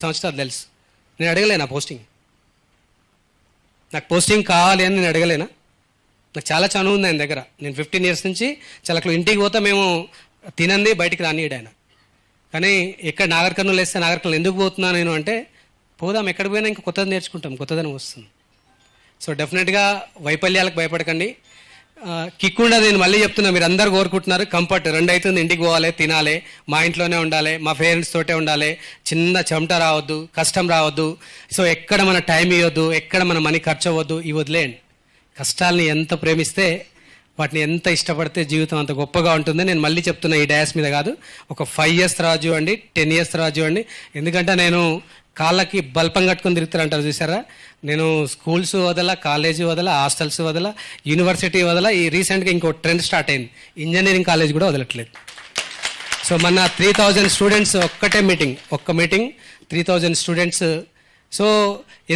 సంవత్సరాలు తెలుసు. నేను అడగలేనా పోస్టింగ్? నాకు పోస్టింగ్ కావాలి అని నేను అడగలేనా? నాకు చాలా చనువు ఉంది ఆయన దగ్గర. నేను 15 years నుంచి చాలా ఇంటికి పోతా, మేము తినంది బయటికి రానియడు ఆయన. కానీ ఎక్కడ నాగర్ కర్నూలు వేస్తే నాగర్ కర్నూలు ఎందుకు పోతున్నాను నేను అంటే, పోదాం ఎక్కడికి పోయినా ఇంకా కొత్తది నేర్చుకుంటాం, కొత్తదనం వస్తుంది. సో డెఫినెట్గా వైఫల్యాలకు భయపడకండి. కిక్ ఉండదు. నేను మళ్ళీ చెప్తున్నా, మీరు అందరు కోరుకుంటున్నారు కంఫర్ట్. 2 అవుతుంది, ఇంటికి పోవాలి, తినాలి, మా ఇంట్లోనే ఉండాలి, మా పేరెంట్స్ తోటే ఉండాలి, చిన్న చెమట రావద్దు, కష్టం రావద్దు. సో ఎక్కడ మన టైం ఇవ్వద్దు, ఎక్కడ మన మనీ ఖర్చు అవ్వద్దు. ఇవి వదిలేయండి. కష్టాలని ఎంత ప్రేమిస్తే, వాటిని ఎంత ఇష్టపడితే జీవితం అంత గొప్పగా ఉంటుంది. నేను మళ్ళీ చెప్తున్నా, ఈ డయాస్ మీద కాదు, ఒక 5 years తర్వాత చూడండి, 10 years తర్వాత చూడండి. ఎందుకంటే నేను కాళ్ళకి బల్పం కట్టుకొని తిరుగుతారంటారు చూసారా, నేను స్కూల్స్ వదల, కాలేజీ వదల, హాస్టల్స్ వదల, యూనివర్సిటీ వదల. ఈ రీసెంట్గా ఇంకో ట్రెండ్ స్టార్ట్ అయింది, ఇంజనీరింగ్ కాలేజ్ కూడా వదలట్లేదు. సో మన 3000 స్టూడెంట్స్ ఒక్క మీటింగ్ 3000 స్టూడెంట్స్. సో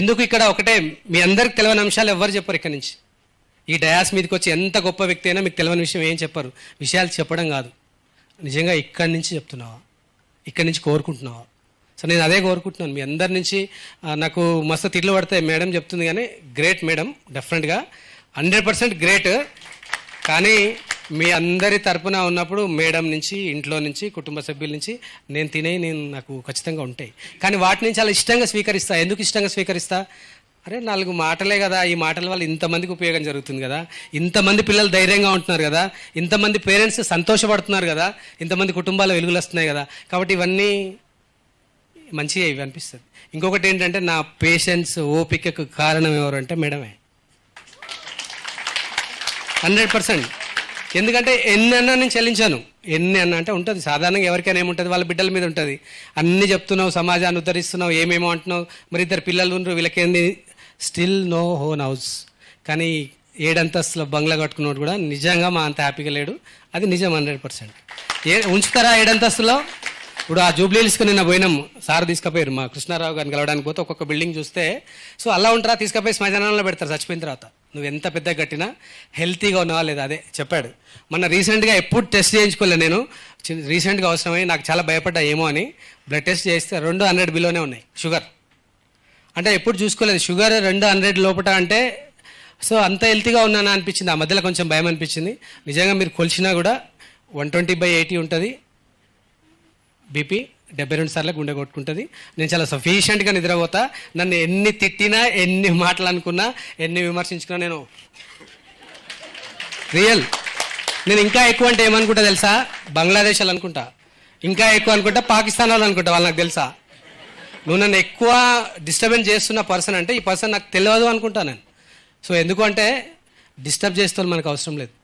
ఎందుకు ఇక్కడ ఒకటే, మీ అందరికి తెలియని అంశాలు ఎవరు చెప్పరు ఇక్కడ నుంచి. ఈ డయాస్ మీదకి వచ్చి ఎంత గొప్ప వ్యక్తి అయినా మీకు తెలియని విషయం ఏం చెప్పరు. విషయాలు చెప్పడం కాదు, నిజంగా ఇక్కడి నుంచి చెప్తున్నావా, ఇక్కడి నుంచి కోరుకుంటున్నావా. సో నేను అదే కోరుకుంటున్నాను మీ అందరి నుంచి. నాకు మస్తు తిట్లు పడతాయి, మేడం చెప్తుంది కానీ గ్రేట్ మేడం, డెఫినెట్గా 100% గ్రేట్. కానీ మీ అందరి తరపున ఉన్నప్పుడు మేడం నుంచి, ఇంట్లో నుంచి, కుటుంబ సభ్యుల నుంచి నేను నాకు ఖచ్చితంగా ఉంటాయి. కానీ వాటి నుంచి చాలా ఇష్టంగా స్వీకరిస్తా. ఎందుకు ఇష్టంగా స్వీకరిస్తా? అరే 4 మాటలే కదా, ఈ మాటల వల్ల ఇంతమందికి ఉపయోగం జరుగుతుంది కదా, ఇంతమంది పిల్లలు ధైర్యంగా ఉంటున్నారు కదా, ఇంతమంది పేరెంట్స్ సంతోషపడుతున్నారు కదా, ఇంతమంది కుటుంబాల వెలుగులు వస్తున్నాయి కదా. కాబట్టి ఇవన్నీ మంచిగా ఇవి అనిపిస్తుంది. ఇంకొకటి ఏంటంటే, నా పేషెన్స్ ఓపికకు కారణం ఎవరంటే మేడమే, 100%. ఎందుకంటే ఎన్ని అన్నా నేను చెల్లించాను. ఎన్ని అన్నా అంటే ఉంటుంది, సాధారణంగా ఎవరికైనా ఏముంటుంది, వాళ్ళ బిడ్డల మీద ఉంటుంది. అన్నీ చెప్తున్నావు, సమాజాన్ని ఉద్ధరిస్తున్నావు, ఏమేమో అంటున్నావు, మరి 2 పిల్లలు ఉన్నారు, వీళ్ళకేంది, స్టిల్ నో హోన్ హౌస్. కానీ 7 అంతస్తుల బంగ్లా కట్టుకున్నోడు కూడా నిజంగా మా అంత హ్యాపీగా లేడు. అది నిజం 100%. ఉంచుతారా 7 అంతస్తులో? ఇప్పుడు ఆ జూబ్లీహిల్స్కి నిన్న పోయినాం, సార్ తీసుకుపోయారు మా కృష్ణారావు గారిని కలవడానికి పోతే, ఒక్కొక్క బిల్డింగ్ చూస్తే సో అలా ఉంటారా, తీసుకుపోయి శ్మశానంలో పెడతారు చచ్చిపోయిన తర్వాత. నువ్వు ఎంత పెద్ద కట్టినా హెల్తీగా ఉన్నావా లేదా, అదే చెప్పాడు. మొన్న రీసెంట్గా ఎప్పుడు టెస్ట్ చేయించుకోలేదు నేను, రీసెంట్గా అవసరమై నాకు చాలా భయపడ్డా ఏమో అని. బ్లడ్ టెస్ట్ చేస్తే 200 బిలోనే ఉన్నాయి షుగర్. అంటే ఎప్పుడు చూసుకోలేదు షుగర్ 200 లోపట అంటే. సో అంత హెల్తీగా ఉన్నానా అనిపించింది. ఆ మధ్యలో కొంచెం భయం అనిపించింది. నిజంగా మీరు కొలిచినా కూడా 120/80 ఉంటుంది. బీపీ 72 సార్లు గుండె కొట్టుకుంటుంది. నేను చాలా సఫిషియెంట్గా నిద్రపోతా. నన్ను ఎన్ని తిట్టినా, ఎన్ని మాటలు అనుకున్నా, ఎన్ని విమర్శించుకున్నా, నేను రియల్. నేను ఇంకా ఎక్కువ అంటే ఏమనుకుంటా తెలుసా, బంగ్లాదేశ్ వాళ్ళు అనుకుంటా, ఇంకా ఎక్కువ అనుకుంటా పాకిస్తాన్ వాళ్ళు అనుకుంటా. వాళ్ళు నాకు తెలుసా, నువ్వు నన్ను ఎక్కువ డిస్టర్బెన్స్ చేస్తున్న పర్సన్ అంటే ఈ పర్సన్ నాకు తెలియదు అనుకుంటా నేను. సో ఎందుకు అంటే డిస్టర్బ్ చేస్తే మనకు అవసరం లేదు,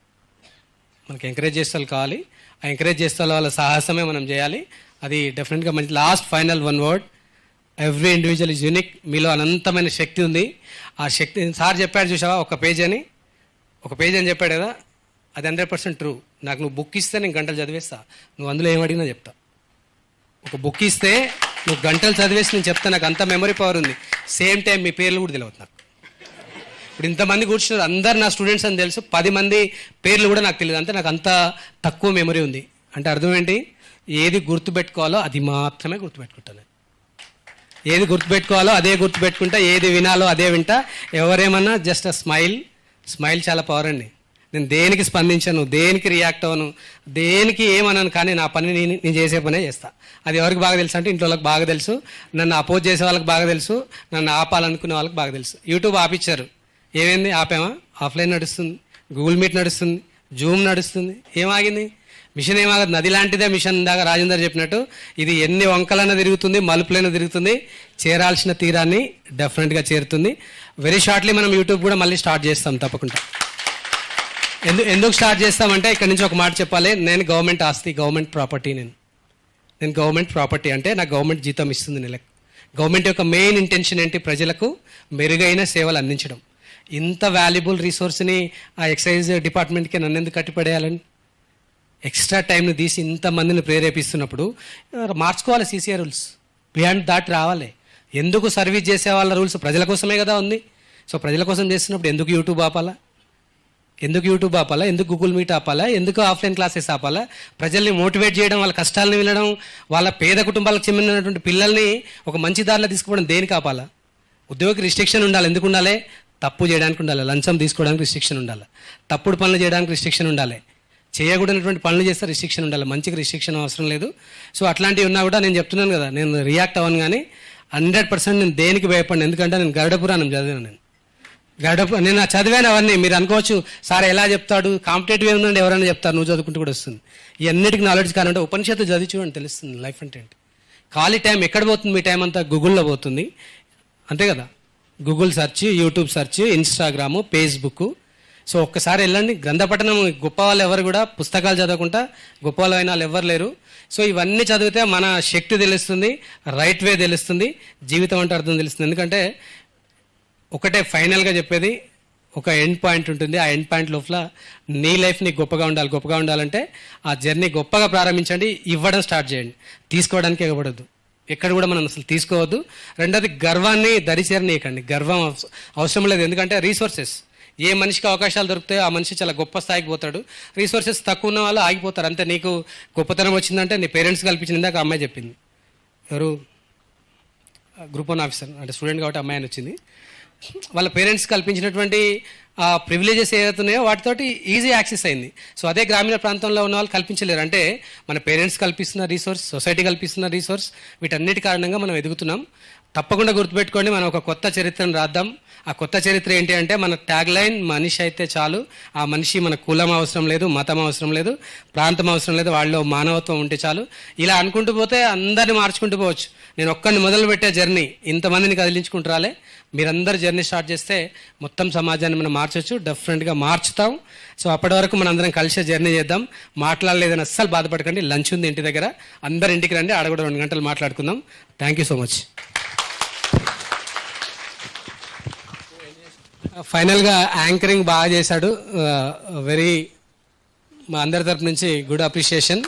మనకి ఎంకరేజ్ చేస్తే కావాలి. ఆ ఎంకరేజ్ చేస్తే వాళ్ళ సాహసమే మనం చేయాలి. అది డెఫినెట్గా మంచి. Last final 1 word, every individual is unique. మీలో అనంతమైన శక్తి ఉంది. ఆ శక్తి సార్ చెప్పాడు చూసావా, ఒక పేజ్ అని చెప్పాడు కదా, అది 100% ట్రూ. నాకు నువ్వు బుక్ ఇస్తే నేను గంటలు చదివేస్తా, నువ్వు అందులో ఏమడిగినా చెప్తా. ఒక బుక్ ఇస్తే నువ్వు గంటలు చదివేసి నేను చెప్తా, నాకు అంత మెమరీ పవర్ ఉంది. సేమ్ టైం మీ పేర్లు కూడా తెలియదు నాకు. ఇప్పుడు ఇంతమంది కూర్చున్నారు, అందరు నా స్టూడెంట్స్ అని తెలుసు, 10 మంది పేర్లు కూడా నాకు తెలియదు. అంటే నాకు అంత తక్కువ మెమరీ ఉంది. అంటే అర్థం ఏంటి, ఏది గుర్తుపెట్టుకోవాలో అది మాత్రమే గుర్తుపెట్టుకుంటాను. ఏది గుర్తుపెట్టుకోవాలో అదే గుర్తుపెట్టుకుంటా, ఏది వినాలో అదే వింటా. ఎవరేమన్నా జస్ట్ స్మైల్ చాలా పవర్ అండి. నేను దేనికి స్పందించను, దేనికి రియాక్ట్ అవ్వను, దేనికి ఏమన్నాను. కానీ నా పని నేను చేసే పనే చేస్తా. అది ఎవరికి బాగా తెలుసు అంటే ఇంట్లో వాళ్ళకి బాగా తెలుసు, నన్ను అపోజ్ చేసే వాళ్ళకి బాగా తెలుసు, నన్ను ఆపాలనుకునే వాళ్ళకి బాగా తెలుసు. యూట్యూబ్ ఆపిచ్చారు, ఏమైంది, ఆపామా? ఆఫ్లైన్ నడుస్తుంది, గూగుల్ మీట్ నడుస్తుంది, జూమ్ నడుస్తుంది. ఏమాగింది? మిషన్ ఏమాగదు, నది లాంటిదే మిషన్. దాకా రాజేందర్ చెప్పినట్టు ఇది ఎన్ని వంకలైనా తిరుగుతుంది, మలుపులైనా తిరుగుతుంది, చేరాల్సిన తీరాన్ని డెఫినెట్గా చేరుతుంది. వెరీ షార్ట్లీ మనం యూట్యూబ్ కూడా మళ్ళీ స్టార్ట్ చేస్తాం తప్పకుండా. ఎందుకు స్టార్ట్ చేస్తామంటే, ఇక్కడ నుంచి ఒక మాట చెప్పాలి. నేను గవర్నమెంట్ ఆస్తి, గవర్నమెంట్ ప్రాపర్టీ. నేను గవర్నమెంట్ ప్రాపర్టీ అంటే నాకు గవర్నమెంట్ జీతం ఇస్తుంది నెలకు. గవర్నమెంట్ యొక్క మెయిన్ ఇంటెన్షన్ ఏంటి, ప్రజలకు మెరుగైన సేవలు అందించడం. ఇంత వాల్యుబుల్ రిసోర్స్ని ఆ ఎక్సైజ్ డిపార్ట్మెంట్కి నన్ను ఎందుకు కట్టిపడేయాలని, ఎక్స్ట్రా టైంని తీసి ఇంతమందిని ప్రేరేపిస్తున్నప్పుడు మార్చుకోవాలి సీసీఆర్ రూల్స్. బియాండ్ దాట్ రావాలి. ఎందుకు సర్వీస్ చేసే వాళ్ళ రూల్స్ ప్రజల కోసమే కదా ఉంది. సో ప్రజల కోసం చేస్తున్నప్పుడు ఎందుకు యూట్యూబ్ ఆపాలా? ఎందుకు యూట్యూబ్ ఆపాలా, ఎందుకు గూగుల్ మీట్ ఆపాలా, ఎందుకు ఆఫ్లైన్ క్లాసెస్ ఆపాలా? ప్రజల్ని మోటివేట్ చేయడం, వాళ్ళ కష్టాలను వినడం, వాళ్ళ పేద కుటుంబాలకు చెందినటువంటి పిల్లల్ని ఒక మంచి దారిలో తీసుకుపోవడం దేనికి ఆపాలా? ఉద్యోగికి రిస్ట్రిక్షన్ ఉండాలి. ఎందుకు ఉండాలి? తప్పు చేయడానికి ఉండాలి, లంచం తీసుకోవడానికి రిస్ట్రిక్షన్ ఉండాలి, తప్పుడు పనులు చేయడానికి రిస్ట్రిక్షన్ ఉండాలి, చేయకూడనటువంటి పనులు చేస్తే రిస్ట్రిక్షన్ ఉండాలి. మంచికి రిస్ట్రిక్షన్ అవసరం లేదు. సో అట్లాంటివి ఉన్నా కూడా నేను చెప్తున్నాను కదా, నేను రియాక్ట్ అవ్వను. కానీ 100% నేను దేనికి భయపడిన, ఎందుకంటే నేను గరుడ పురాణం చదివాను. నేను చదివాను అవన్నీ. మీరు అనుకోవచ్చు సార్ ఎలా చెప్తాడు, కాంపిటేటివ్ ఏముందండి, ఎవరైనా చెప్తారు, నువ్వు చదువుకుంటూ కూడా వస్తుంది. ఇవన్నిటికి నాలెడ్జ్ కావాలంటే ఉపనిషత్తు చదివి చూడండి, తెలుస్తుంది లైఫ్ అంటే ఏంటి. ఖాళీ టైం ఎక్కడ పోతుంది? మీ టైం అంతా గూగుల్లో పోతుంది, అంతే కదా. Google search, YouTube search, Instagram, Facebook. So ఒక్కసారి వెళ్ళండి. గ్రంథపఠనం గొప్ప వాళ్ళు ఎవరు కూడా పుస్తకాలు చదవకుండా గొప్ప వాళ్ళు అయిన వాళ్ళు ఎవరు లేరు. సో ఇవన్నీ చదివితే మన శక్తి తెలుస్తుంది, రైట్ వే తెలుస్తుంది, జీవితం అంటే అర్థం తెలుస్తుంది. ఎందుకంటే ఒకటే ఫైనల్గా చెప్పేది, ఒక ఎండ్ పాయింట్ ఉంటుంది. ఆ ఎండ్ పాయింట్ లోపల నీ లైఫ్ నీకు గొప్పగా ఉండాలి. గొప్పగా ఉండాలంటే ఆ జర్నీ గొప్పగా ప్రారంభించండి, ఇవ్వడం స్టార్ట్ చేయండి. తీసుకోవడానికి ఇవ్వబడద్దు, ఎక్కడ కూడా మనం అసలు తీసుకోవద్దు. రెండోది గర్వాన్ని దరిచేరనీయకండి. గర్వం అవసరం లేదు. ఎందుకంటే రీసోర్సెస్, ఏ మనిషికి అవకాశాలు దొరుకుతాయో ఆ మనిషి చాలా గొప్ప స్థాయికి పోతాడు. రీసోర్సెస్ తక్కువ ఉన్న వాళ్ళు ఆగిపోతారు. అంతే. నీకు గొప్పతనం వచ్చిందంటే నీ పేరెంట్స్ కల్పించింది. ఇందాక అమ్మాయి చెప్పింది, ఎవరు గ్రూప్ 1 ఆఫీసర్ అంటే స్టూడెంట్ కాబట్టి అమ్మాయి అని వచ్చింది. వాళ్ళ పేరెంట్స్ కల్పించినటువంటి ఆ ప్రివిలేజెస్ ఏవైతున్నాయో వాటితోటి ఈజీ యాక్సెస్ అయింది. సో అదే గ్రామీణ ప్రాంతంలో ఉన్న వాళ్ళు కల్పించలేరు. అంటే మన పేరెంట్స్ కల్పిస్తున్న రీసోర్స్, సొసైటీ కల్పిస్తున్న రీసోర్స్, వీటన్నిటి కారణంగా మనం ఎదుగుతున్నాం. తప్పకుండా గుర్తుపెట్టుకోండి, మనం ఒక కొత్త చరిత్రను రాద్దాం. ఆ కొత్త చరిత్ర ఏంటి అంటే మన ట్యాగ్ లైన్ మనిషి అయితే చాలు. ఆ మనిషి మన కులం అవసరం లేదు, మతం అవసరం లేదు, ప్రాంతం అవసరం లేదు, వాళ్ళలో మానవత్వం ఉంటే చాలు. ఇలా అనుకుంటూ పోతే అందరిని మార్చుకుంటూ పోవచ్చు. నేను ఒక్కడిని మొదలు పెట్టే జర్నీ ఇంతమందిని కదిలించుకుంటూ రాలే. మీరందరూ జర్నీ స్టార్ట్ చేస్తే మొత్తం సమాజాన్ని మనం మార్చవచ్చు, డెఫినెట్గా మార్చుతాం. సో అప్పటి వరకు మనం అందరం కలిసే జర్నీ చేద్దాం. మాట్లాడలేదని అస్సలు బాధపడకండి. లంచ్ ఉంది ఇంటి దగ్గర, అందరు ఇంటికి రండి, ఆడ కూడా 2 గంటలు మాట్లాడుకుందాం. Thank you so much. ఫైనల్గా యాంకరింగ్ బాగా చేశాడు. వెరీ మా అందరి తరపు నుంచి గుడ్ అప్రిషియేషన్.